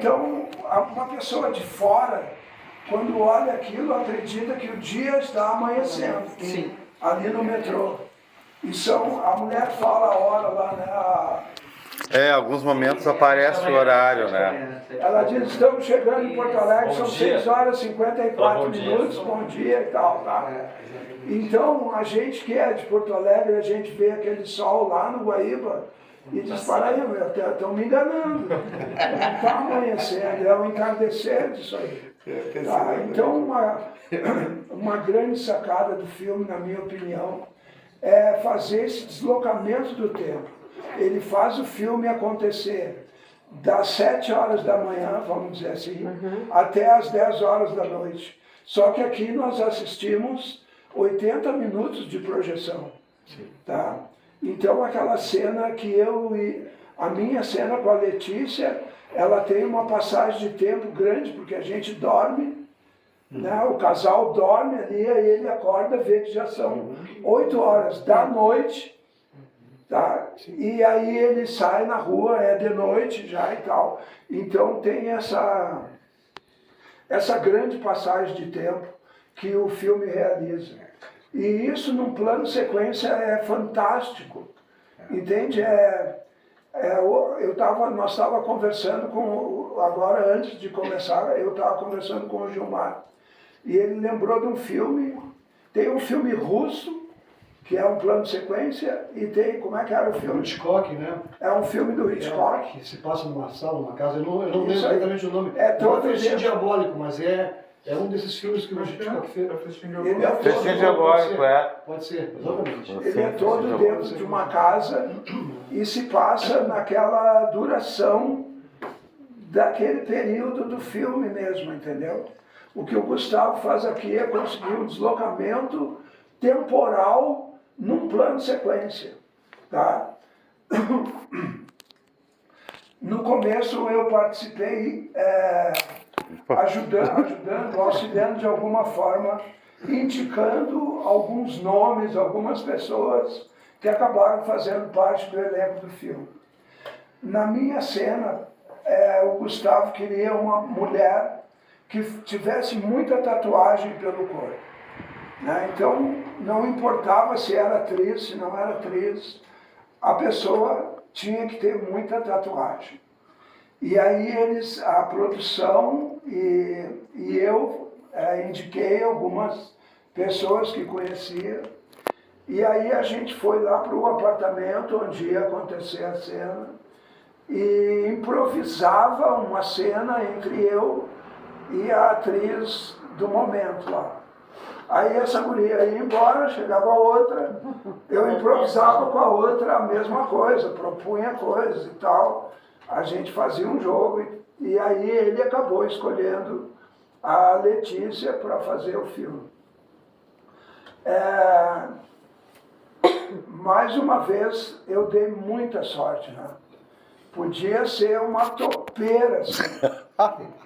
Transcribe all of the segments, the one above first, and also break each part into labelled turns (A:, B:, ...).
A: Então, uma pessoa de fora, quando olha aquilo, acredita que o dia está amanhecendo.
B: Sim.
A: Ali no metrô. E a mulher fala a hora lá, né?
C: Alguns momentos aparece o horário, né?
A: Ela diz, estamos chegando em Porto Alegre, são 6 horas e 54 minutos, bom dia e tal, tá? Então, a gente que é de Porto Alegre, a gente vê aquele sol lá no Guaíba e diz, para aí, estão me enganando. Não está amanhecendo, é o entardecer disso aí. Tá? Então, uma grande sacada do filme, na minha opinião, é fazer esse deslocamento do tempo. Ele faz o filme acontecer das 7 horas da manhã, vamos dizer assim, até as 10 horas da noite. Só que aqui nós assistimos 80 minutos de projeção. Tá? Então aquela cena que a minha cena com a Letícia, ela tem uma passagem de tempo grande, porque a gente dorme, né? O casal dorme ali, aí ele acorda, vê que já são 8 horas da noite, tá? E aí ele sai na rua, é de noite já e tal. Então tem essa grande passagem de tempo que o filme realiza. E isso num plano sequência é fantástico, entende? Nós estávamos conversando agora antes de começar, eu estava conversando com o Gilmar, e ele lembrou de um filme, tem um filme russo, que é um plano sequência, e tem, como é que era o filme?
D: Hitchcock, né?
A: É um filme do Hitchcock.
D: Que se passa numa sala, numa casa, eu não lembro exatamente o nome.
A: É todo
D: Festim Diabólico, mas é um desses filmes que o Hitchcock fez.
A: Ele é
C: Festim Diabólico,
D: Pode ser, exatamente.
A: Ele é todo dentro de uma casa e se passa naquela duração daquele período do filme mesmo, entendeu? O que o Gustavo faz aqui é conseguir um deslocamento temporal num plano sequência, tá? No começo eu participei ajudando, auxiliando de alguma forma, indicando alguns nomes, algumas pessoas que acabaram fazendo parte do elenco do filme. Na minha cena, o Gustavo queria uma mulher que tivesse muita tatuagem pelo corpo. Né? Então, não importava se era atriz, se não era atriz, a pessoa tinha que ter muita tatuagem. E aí a produção e eu indiquei algumas pessoas que conhecia, e aí a gente foi lá para o apartamento onde ia acontecer a cena, e improvisava uma cena entre eu e a atriz do momento lá. Aí essa guria ia embora, chegava a outra, eu improvisava com a outra a mesma coisa, propunha coisas e tal. A gente fazia um jogo e aí ele acabou escolhendo a Letícia para fazer o filme. Mais uma vez, eu dei muita sorte, né? Podia ser uma topeira, assim.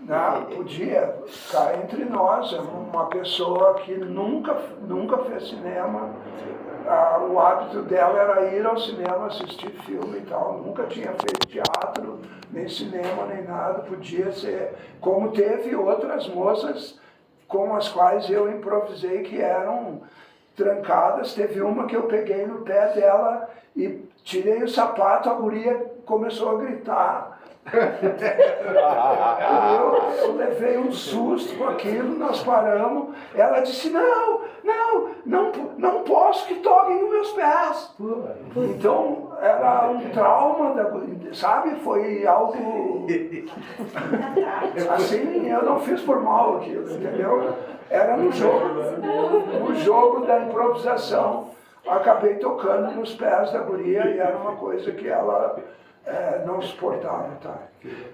A: Não, podia ficar entre nós, uma pessoa que nunca fez cinema, o hábito dela era ir ao cinema assistir filme e tal, nunca tinha feito teatro, nem cinema, nem nada, podia ser, como teve outras moças com as quais eu improvisei que eram trancadas, teve uma que eu peguei no pé dela e tirei o sapato, a guria começou a gritar. Eu levei um susto com aquilo, nós paramos, ela disse, não posso que toquem nos meus pés. Então era um trauma, sabe, foi algo assim, eu não fiz por mal aquilo, entendeu? Era no jogo da improvisação, acabei tocando nos pés da guria e era uma coisa que ela não suportava, tá?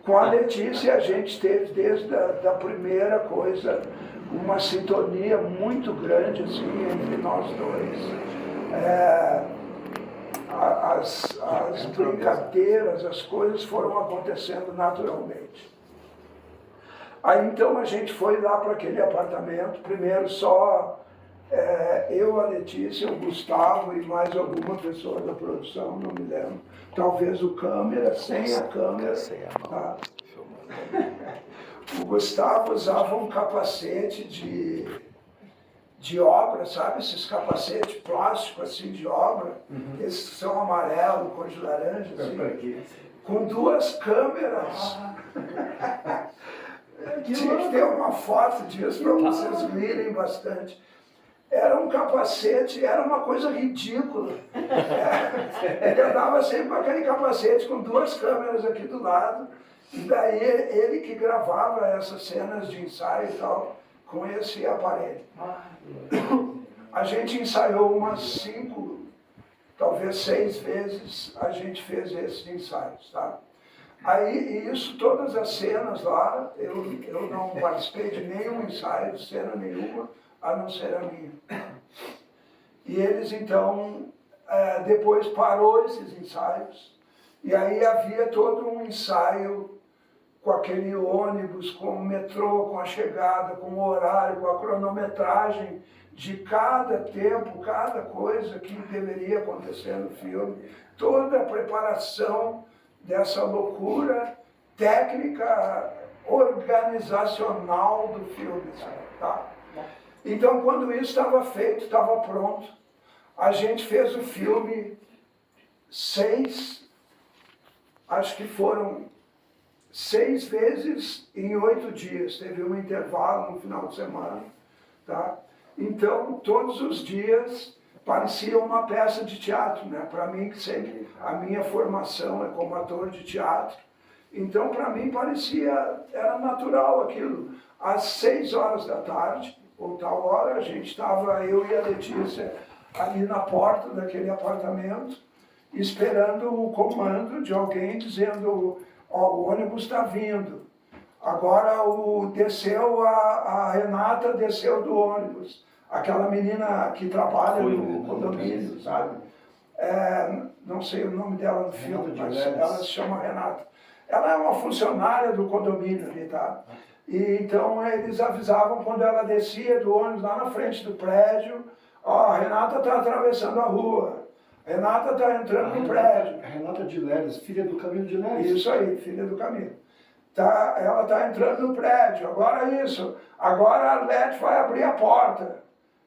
A: Com a Letícia a gente teve desde a primeira coisa uma sintonia muito grande assim entre nós dois. As brincadeiras, as coisas foram acontecendo naturalmente. Aí então a gente foi lá para aquele apartamento, primeiro só eu, a Letícia, o Gustavo e mais alguma pessoa da produção, não me lembro. Talvez o câmera, sem a câmera. Tá? Gustavo usava um capacete de obra, sabe? Esses capacetes plásticos assim de obra, esses que são amarelo, cor de laranja, assim, com 2 câmeras. Tinha que ter uma foto disso para vocês virem bastante. Era um capacete, era uma coisa ridícula. Ele andava sempre com aquele capacete com 2 câmeras aqui do lado, e daí ele que gravava essas cenas de ensaio e tal, com esse aparelho. A gente ensaiou umas 5, talvez 6 vezes, a gente fez esses ensaios, tá? Aí, isso, todas as cenas lá, eu não participei de nenhum ensaio, de cena nenhuma, a não ser a minha. E eles, então, depois parou esses ensaios, e aí havia todo um ensaio com aquele ônibus, com o metrô, com a chegada, com o horário, com a cronometragem de cada tempo, cada coisa que deveria acontecer no filme, toda a preparação dessa loucura técnica, organizacional do filme, tá? Então, quando isso estava feito, estava pronto, a gente fez o filme 6 vezes em 8 dias. Teve um intervalo no final de semana, tá? Então, todos os dias parecia uma peça de teatro, né? Para mim, que sempre a minha formação é como ator de teatro, então para mim era natural aquilo. Às 6 horas da tarde, ou tal hora, a gente estava, eu e a Letícia, ali na porta daquele apartamento, esperando o comando de alguém dizendo, ó, o ônibus está vindo. Agora a Renata desceu do ônibus. Aquela menina que trabalha no condomínio, sabe? Não sei o nome dela no filme, mas ela se chama Renata. Ela é uma funcionária do condomínio ali, tá? E então eles avisavam quando ela descia do ônibus lá na frente do prédio, ó, a Renata está atravessando a rua, a Renata está entrando no prédio.
D: A Renata de Leles, filha do Camilo de Leles.
A: Isso aí, filha do Camilo. Ela está entrando no prédio, agora a Arlete vai abrir a porta.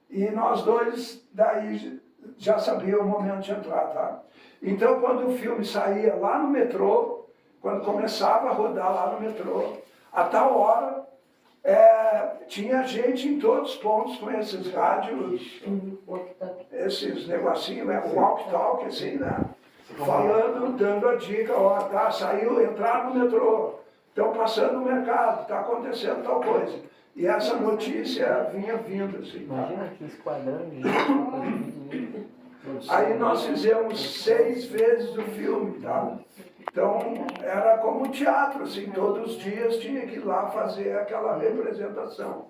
A: E nós dois, daí, já sabíamos o momento de entrar, tá? Então, quando o filme saía lá no metrô, quando começava a rodar lá no metrô, a tal hora, tinha gente em todos os pontos com esses rádios, esses negocinhos, walkie-talkie, assim, né? Falando, dando a dica, ó, tá, entraram no metrô, estão passando no mercado, está acontecendo tal coisa. E essa notícia vinha vindo, assim.
B: Imagina que esquadrão de gente.
A: Aí nós fizemos 6 vezes o filme, tá? Então, era como um teatro, assim, todos os dias tinha que ir lá fazer aquela representação.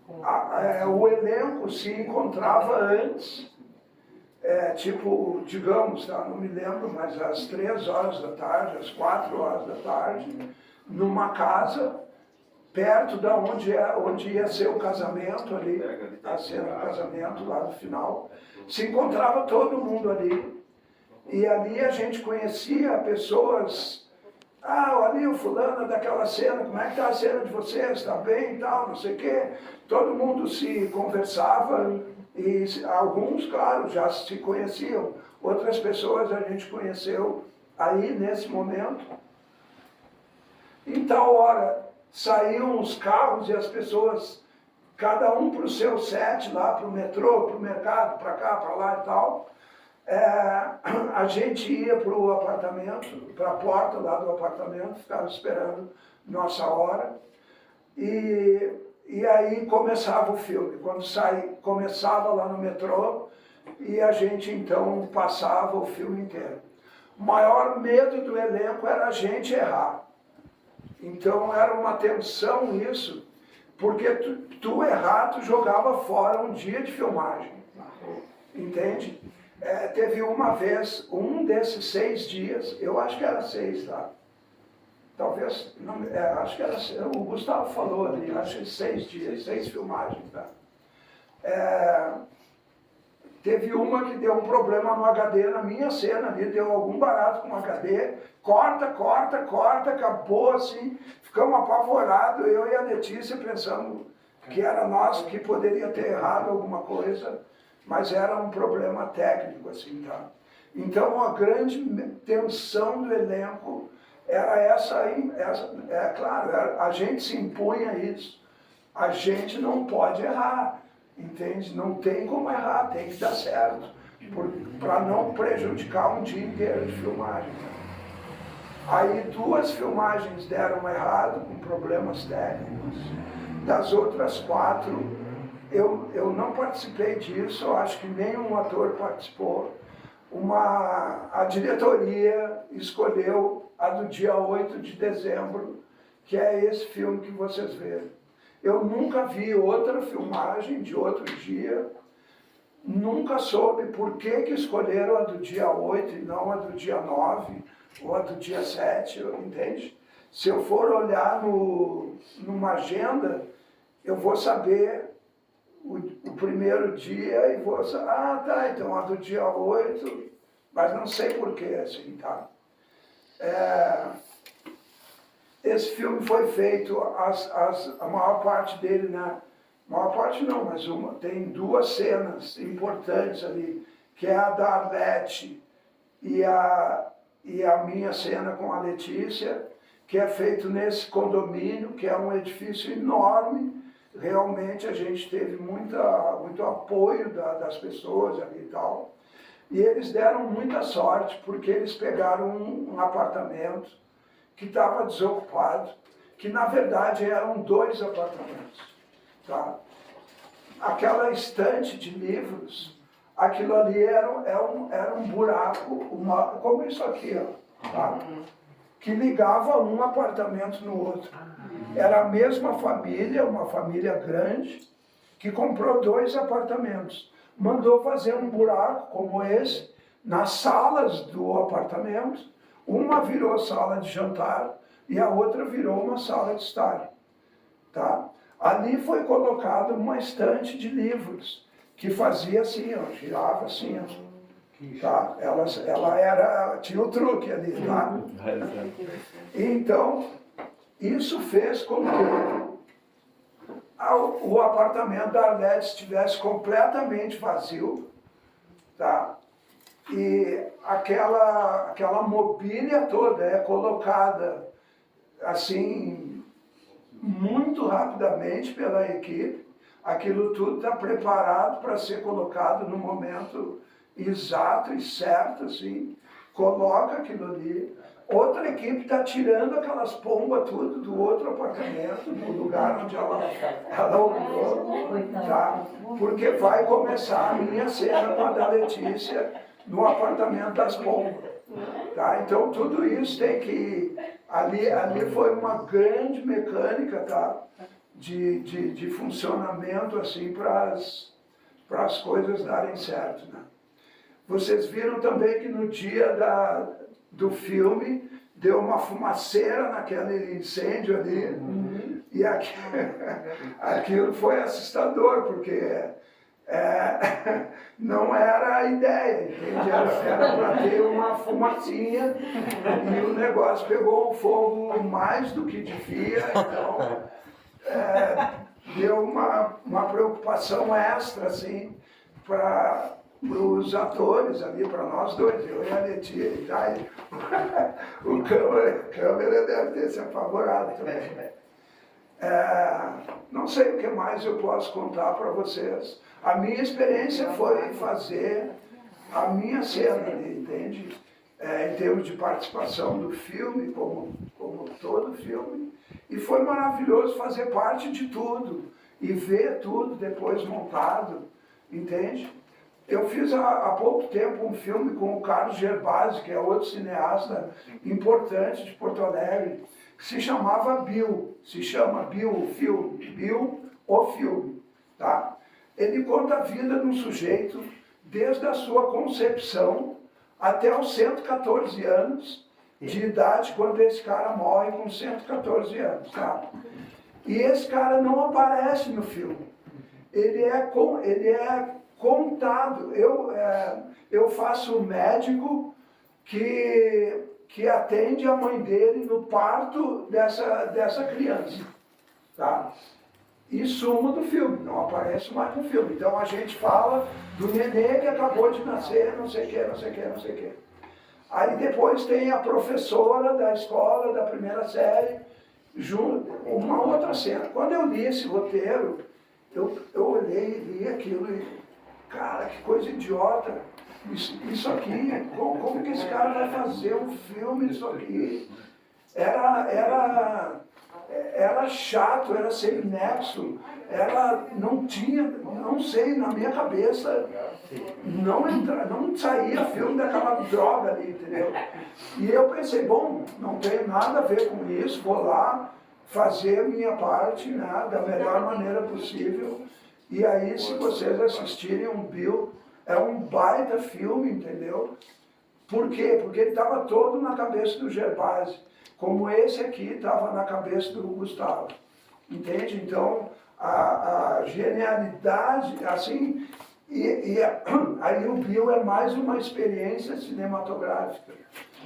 A: O elenco se encontrava antes, tipo, digamos, tá? Não me lembro, mas às 3 horas da tarde, às 4 horas da tarde, numa casa, perto da onde ia ser o casamento ali, a cena do casamento lá no final, se encontrava todo mundo ali. E ali a gente conhecia pessoas, ali o fulano daquela cena, como é que está a cena de vocês, está bem e tal, não sei o quê. Todo mundo se conversava e alguns, claro, já se conheciam. Outras pessoas a gente conheceu aí nesse momento. Em tal hora, saíam os carros e as pessoas, cada um para o seu set, lá para o metrô, para o mercado, para cá, para lá e tal. A gente ia para o apartamento, para a porta lá do apartamento, ficava esperando nossa hora. E aí começava o filme. Quando começava lá no metrô, e a gente então passava o filme inteiro. O maior medo do elenco era a gente errar. Então era uma tensão isso, porque tu errar, tu jogava fora um dia de filmagem, entende? Teve uma vez, um desses 6 dias, eu acho que era 6, tá? Talvez, não, acho que era, o Gustavo falou ali, acho que 6 dias, 6 filmagens, tá? Teve uma que deu um problema no HD na minha cena ali, deu algum barato com o HD, corta, acabou assim, ficamos apavorados, eu e a Letícia pensamos que era nós que poderia ter errado alguma coisa, mas era um problema técnico, assim, tá? Então a grande tensão do elenco era essa aí, é claro, a gente se impunha isso, a gente não pode errar, entende? Não tem como errar, tem que dar certo, para não prejudicar um dia inteiro de filmagem. Né? Aí 2 filmagens deram errado, com problemas técnicos. Das outras 4, eu não participei disso, eu acho que nenhum ator participou. A diretoria escolheu a do dia 8 de dezembro, que é esse filme que vocês viram. Eu nunca vi outra filmagem de outro dia, nunca soube por que escolheram a do dia 8 e não a do dia 9 ou a do dia 7, entende? Se eu for olhar numa agenda, eu vou saber o primeiro dia e vou saber, tá, então a do dia 8, mas não sei porquê, assim, tá? Esse filme foi feito, a maior parte dele, né? Maior parte não, mas tem 2 cenas importantes ali, que é a da Arlete e a minha cena com a Letícia, que é feito nesse condomínio, que é um edifício enorme. Realmente a gente teve muito apoio das pessoas ali e tal. E eles deram muita sorte, porque eles pegaram um apartamento que estava desocupado, que na verdade eram 2 apartamentos. Tá? Aquela estante de livros, aquilo ali era um buraco, como isso aqui, ó, tá? Que ligava um apartamento no outro. Era a mesma família, uma família grande, que comprou 2 apartamentos. Mandou fazer um buraco como esse, nas salas do apartamento. Uma virou sala de jantar e a outra virou uma sala de estar. Tá? Ali foi colocada uma estante de livros, que fazia assim, ó, girava assim, ó. Tá? Ela tinha o truque ali, tá? Então, isso fez com que o apartamento da Arlete estivesse completamente vazio, tá? E aquela mobília toda é colocada assim, muito rapidamente pela equipe. Aquilo tudo está preparado para ser colocado no momento exato e certo, assim, coloca aquilo ali. Outra equipe está tirando aquelas pombas tudo do outro apartamento, do lugar onde ela ocupou, tá? Porque vai começar a minha cena com a da Letícia no apartamento das pombas, tá? Então tudo isso tem que... Ali foi uma grande mecânica, tá? De funcionamento, assim, para as coisas darem certo, né? Vocês viram também que no dia do filme deu uma fumaceira naquele incêndio ali, e aquilo foi assustador, porque não era a ideia, entende? Era para ter uma fumacinha, e o negócio pegou um fogo mais do que devia, então deu uma preocupação extra, assim, para os atores ali, para nós dois, eu e a Letícia, o câmera deve ter se apavorado também. Não sei o que mais eu posso contar para vocês. A minha experiência foi fazer a minha cena ali, entende? Em termos de participação do filme, como todo filme. E foi maravilhoso fazer parte de tudo e ver tudo depois montado, entende? Eu fiz há pouco tempo um filme com o Carlos Gervásio, que é outro cineasta importante de Porto Alegre, que se chamava Bill, se chama Bill, o filme, Bill, o filme, tá? Ele conta a vida de um sujeito desde a sua concepção até os 114 anos de idade, quando esse cara morre com 114 anos, tá? E esse cara não aparece no filme. Ele é contado. Eu faço um médico que atende a mãe dele no parto dessa criança, tá? E suma do filme, não aparece mais no filme. Então a gente fala do nenê que acabou de nascer, não sei o que, não sei o que, não sei o que. Aí depois tem a professora da escola, da primeira série, junto, uma outra cena. Quando eu li esse roteiro, eu olhei e li aquilo e, cara, que coisa idiota. Isso aqui, como que esse cara vai fazer um filme disso aqui? Era chato, era sem nexo, não tinha, não sei, na minha cabeça, não saía filme daquela droga ali, entendeu? E eu pensei, bom, não tenho nada a ver com isso, vou lá fazer a minha parte, né, da melhor maneira possível. E aí, se vocês assistirem um Bill, é um baita filme, entendeu? Por quê? Porque ele estava todo na cabeça do Gervásio, como esse aqui estava na cabeça do Gustavo. Entende? Então, a genialidade, assim, aí o Bill é mais uma experiência cinematográfica,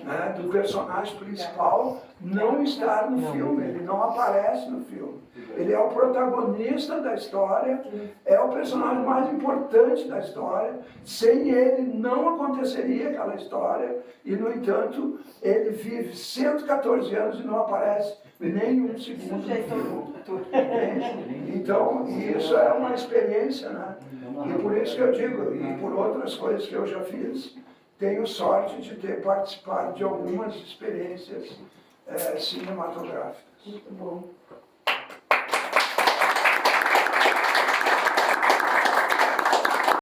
A: né, do personagem principal não estar no filme, ele não aparece no filme. Ele é o protagonista da história, é o personagem mais importante da história. Sem ele não aconteceria aquela história e, no entanto, ele vive 114 anos e não aparece nem um segundo no filme. Então, isso é uma experiência, né? E por isso que eu digo, e por outras coisas que eu já fiz, tenho sorte de ter participado de algumas experiências cinematográficas.
B: Muito bom.